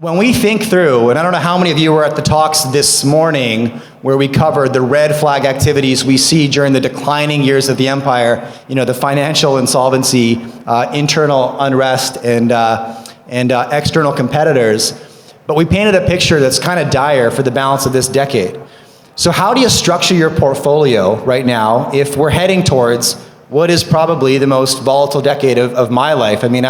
When we think through, and I don't know how many of you were at the talks this morning where we covered the red flag activities we see during the declining years of the empire, the financial insolvency, internal unrest, and external competitors. But we painted a picture that's kind of dire for the balance of this decade. So how do you structure your portfolio right now if we're heading towards what is probably the most volatile decade of my life? I mean,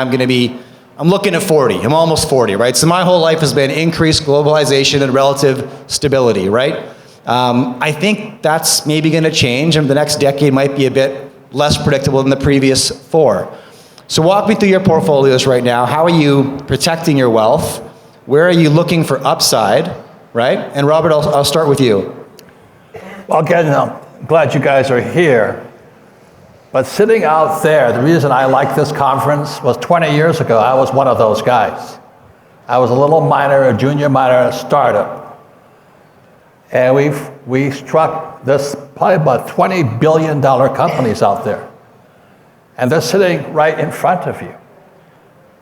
I'm looking at 40. I'm almost 40, right? So my whole life has been increased globalization and relative stability, right? I think that's maybe going to change, and the next decade might be a bit less predictable than the previous 4. So walk me through your portfolios right now. How are you protecting your wealth? Where are you looking for upside, right? And Robert, I'll start with you. Well, again, I'm glad you guys are here. But sitting out there, the reason I like this conference was 20 years ago, I was one of those guys. I was a junior miner startup. And we struck this probably about $20 billion companies out there. And they're sitting right in front of you.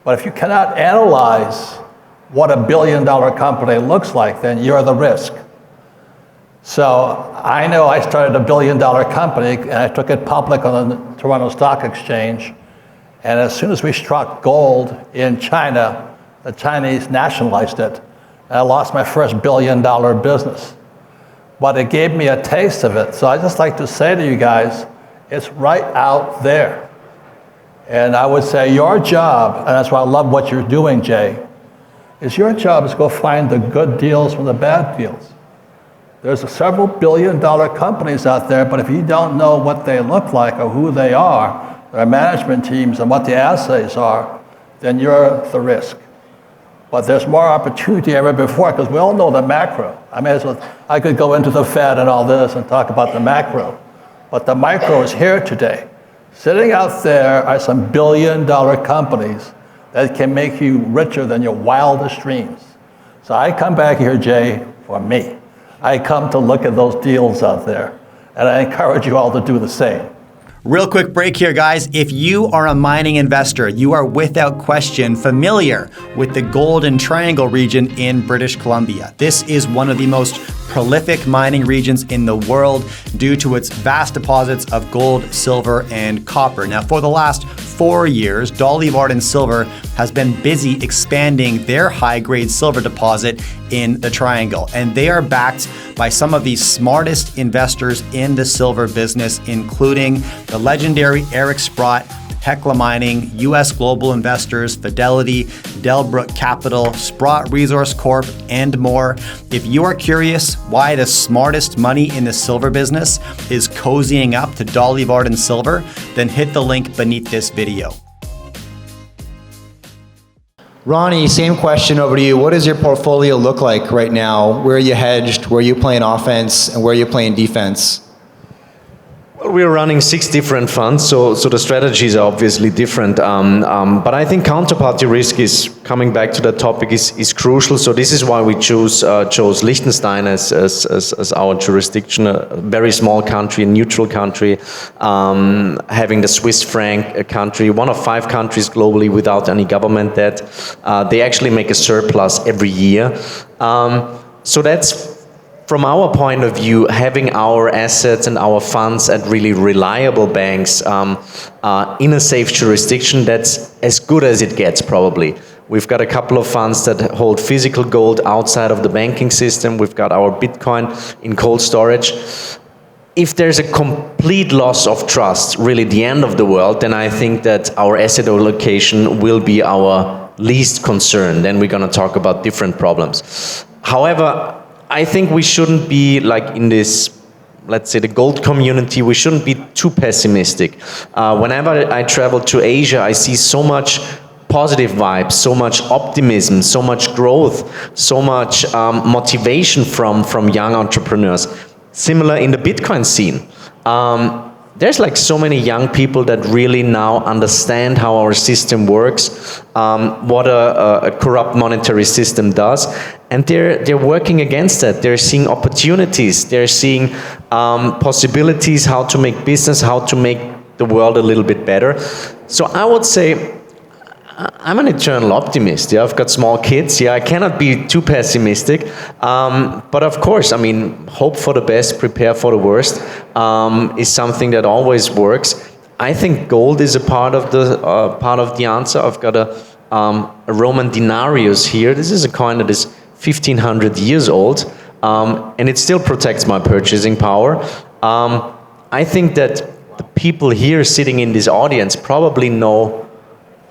But if you cannot analyze what a $1 billion company looks like, then you're the risk. So I know I started a $1 billion company and I took it public on the Toronto Stock Exchange. And as soon as we struck gold in China, the Chinese nationalized it. And I lost my first $1 billion business. But it gave me a taste of it. So I just like to say to you guys, it's right out there. And I would say your job, and that's why I love what you're doing, Jay, is your job is to go find the good deals from the bad deals. There's several $1 billion companies out there, but if you don't know what they look like or who they are, their management teams and what the assays are, then you're the risk. But there's more opportunity ever before because we all know the macro. I could go into the Fed and all this and talk about the macro, but the micro is here today. Sitting out there are some $1 billion companies that can make you richer than your wildest dreams. So I come back here, Jay, for me. I come to look at those deals out there, and I encourage you all to do the same. Real quick break here, guys. If you are a mining investor, you are without question familiar with the Golden Triangle region in British Columbia. This is one of the most prolific mining regions in the world due to its vast deposits of gold, silver, and copper. Now, for the last 4 years, Dolly Varden Silver has been busy expanding their high-grade silver deposit in the Triangle, and they are backed by some of the smartest investors in the silver business, including the legendary Eric Sprott, Hecla Mining, US Global Investors, Fidelity, Delbrook Capital, Sprott Resource Corp, and more. If you are curious why the smartest money in the silver business is cozying up to Dolly Varden Silver, then hit the link beneath this video. Ronnie, same question over to you. What does your portfolio look like right now? Where are you hedged? Where are you playing offense? And where are you playing defense? Well, we're running 6 different funds, so the strategies are obviously different. But I think counterparty risk is, coming back to that topic, is crucial. So this is why we chose Liechtenstein as our jurisdiction, a very small country, a neutral country, having the Swiss franc, a country, one of 5 countries globally without any government debt. They actually make a surplus every year. So that's, from our point of view, having our assets and our funds at really reliable banks in a safe jurisdiction, that's as good as it gets probably. We've got a couple of funds that hold physical gold outside of the banking system. We've got our Bitcoin in cold storage. If there's a complete loss of trust, really the end of the world, then I think that our asset allocation will be our least concern. Then we're going to talk about different problems. However, I think we shouldn't be like in this, let's say, the gold community, we shouldn't be too pessimistic. Whenever I travel to Asia, I see so much positive vibes, so much optimism, so much growth, so much motivation from young entrepreneurs. Similar in the Bitcoin scene. There's like so many young people that really now understand how our system works, what a corrupt monetary system does, and they're working against that. They're seeing opportunities, they're seeing possibilities, how to make business, how to make the world a little bit better. So I would say I'm an eternal optimist. Yeah, I've got small kids. Yeah, I cannot be too pessimistic. But of course, I mean, hope for the best, prepare for the worst is something that always works. I think gold is a part of the answer. I've got a Roman denarius here. This is a coin that is 1,500 years old, and it still protects my purchasing power. I think that the people here sitting in this audience probably know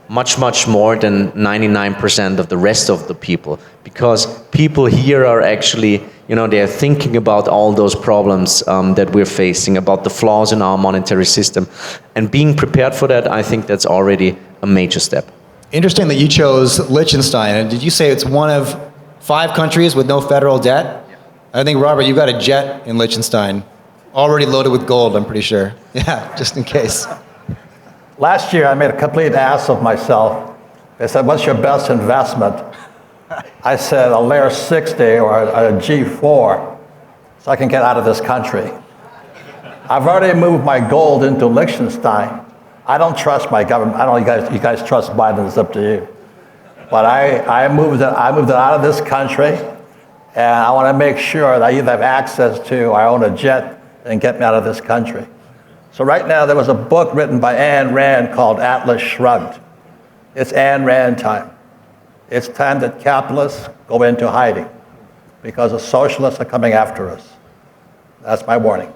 much, much more than 99% of the rest of the people, because people here are actually, you know, they're thinking about all those problems that we're facing, about the flaws in our monetary system. And being prepared for that, I think that's already a major step. Interesting that you chose Liechtenstein. And did you say it's one of 5 countries with no federal debt? I think, Robert, you got a jet in Liechtenstein, already loaded with gold, I'm pretty sure. Yeah, just in case. Last year, I made a complete ass of myself. They said, what's your best investment? I said, a Layer 60 or a G4, so I can get out of this country. I've already moved my gold into Liechtenstein. I don't trust my government. I don't know, you guys trust Biden, it's up to you. But I moved it out of this country, and I want to make sure that I either have access to or I own a jet and get me out of this country. So right now, there was a book written by Ayn Rand called Atlas Shrugged. It's Ayn Rand time. It's time that capitalists go into hiding because the socialists are coming after us. That's my warning.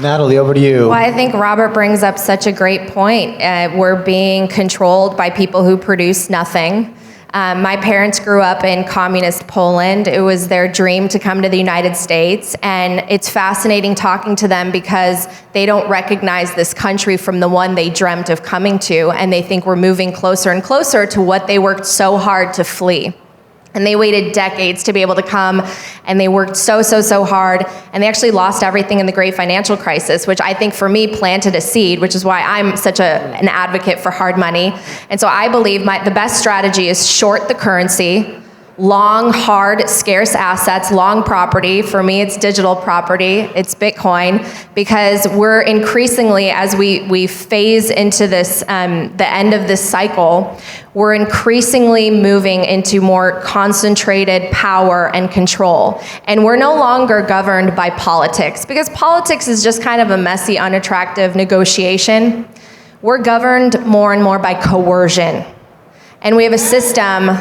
Natalie, over to you. Well, I think Robert brings up such a great point. We're being controlled by people who produce nothing. My parents grew up in communist Poland. It was their dream to come to the United States, and it's fascinating talking to them because they don't recognize this country from the one they dreamt of coming to, and they think we're moving closer and closer to what they worked so hard to flee. And they waited decades to be able to come, and they worked so hard, and they actually lost everything in the great financial crisis, which I think for me planted a seed, which is why I'm such an advocate for hard money. And so I believe the best strategy is short the currency, long, hard, scarce assets, long property. For me, it's digital property, it's Bitcoin, because we're increasingly, as we phase into this, the end of this cycle, we're increasingly moving into more concentrated power and control. And we're no longer governed by politics, because politics is just kind of a messy, unattractive negotiation. We're governed more and more by coercion. And we have a system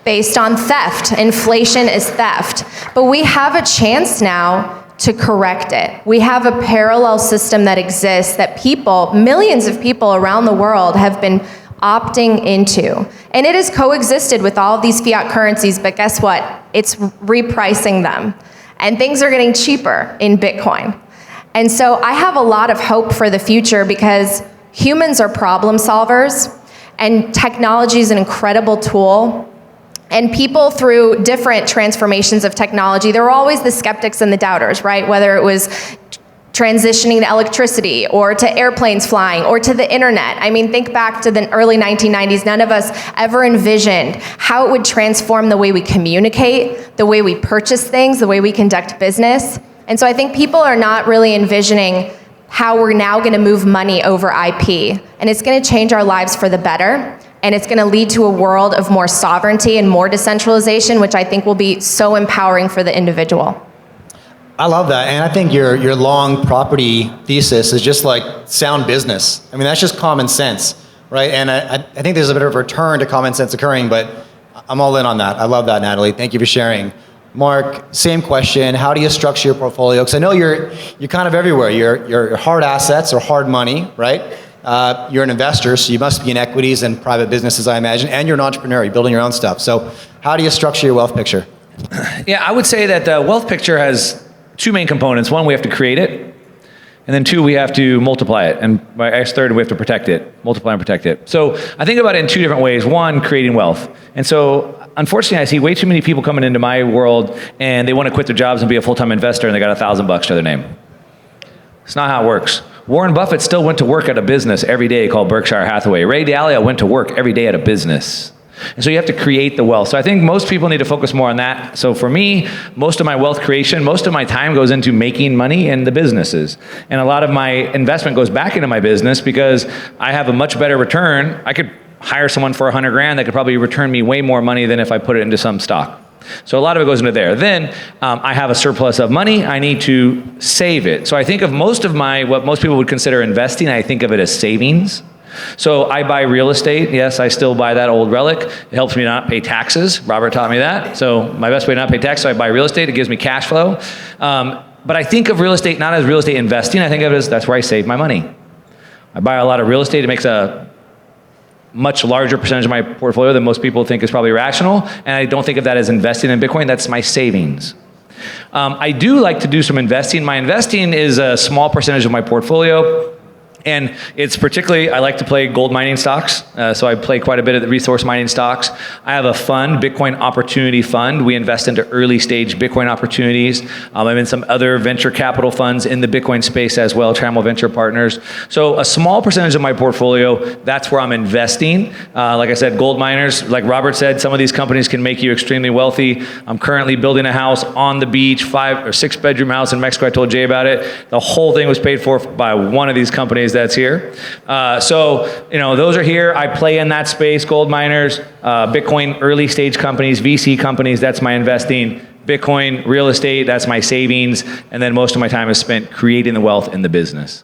based on theft. Inflation is theft. But we have a chance now to correct it. We have a parallel system that exists that people, millions of people around the world have been opting into. And it has coexisted with all of these fiat currencies, but guess what? It's repricing them. And things are getting cheaper in Bitcoin. And so I have a lot of hope for the future because humans are problem solvers, and technology is an incredible tool. And people, through different transformations of technology, there were always the skeptics and the doubters, right? Whether it was transitioning to electricity or to airplanes flying or to the internet. I mean, think back to the early 1990s. None of us ever envisioned how it would transform the way we communicate, the way we purchase things, the way we conduct business. And so I think people are not really envisioning how we're now going to move money over IP. And it's going to change our lives for the better. And it's going to lead to a world of more sovereignty and more decentralization, which I think will be so empowering for the individual. I love that, and I think your long property thesis is just like sound business. I mean, that's just common sense, right? And I think there's a bit of a return to common sense occurring, but I'm all in on that. I love that, Natalie. Thank you for sharing. Mark, same question. How do you structure your portfolio? Because I know you're kind of everywhere. You're hard assets or hard money, right? You're an investor, so you must be in equities and private businesses, I imagine, and you're an entrepreneur. You're building your own stuff. So how do you structure your wealth picture? Yeah, I would say that the wealth picture has 2 main components. One, we have to create it, and then 2, we have to multiply it, and by third, we have to protect it, multiply and protect it. So I think about it in 2 different ways. One, creating wealth. And so unfortunately, I see way too many people coming into my world, and they want to quit their jobs and be a full-time investor, and they got $1,000 to their name. It's not how it works. Warren Buffett still went to work at a business every day called Berkshire Hathaway. Ray Dalio went to work every day at a business. And so you have to create the wealth. So I think most people need to focus more on that. So for me, most of my wealth creation, most of my time goes into making money in the businesses. And a lot of my investment goes back into my business because I have a much better return. I could hire someone for $100,000 that could probably return me way more money than if I put it into some stock. So a lot of it goes into there. Then I have a surplus of money. I need to save it. So I think of what most people would consider investing, I think of it as savings. So I buy real estate. Yes, I still buy that old relic. It helps me not pay taxes. Robert taught me that. So my best way to not pay taxes, so I buy real estate. It gives me cash flow. But I think of real estate not as real estate investing. I think of it as that's where I save my money. I buy a lot of real estate. It makes a much larger percentage of my portfolio than most people think is probably rational. And I don't think of that as investing in Bitcoin. That's my savings. I do like to do some investing. My investing is a small percentage of my portfolio. And it's particularly, I like to play gold mining stocks. So I play quite a bit of the resource mining stocks. I have a fund, Bitcoin Opportunity Fund. We invest into early stage Bitcoin opportunities. I'm in some other venture capital funds in the Bitcoin space as well, Trammell Venture Partners. So a small percentage of my portfolio, that's where I'm investing. Like I said, gold miners, like Robert said, some of these companies can make you extremely wealthy. I'm currently building a house on the beach, 5 or 6 bedroom house in Mexico. I told Jay about it. The whole thing was paid for by one of these companies that's here. So, those are here. I play in that space, gold miners, Bitcoin early stage companies, VC companies, that's my investing. Bitcoin, real estate, that's my savings. And then most of my time is spent creating the wealth in the business.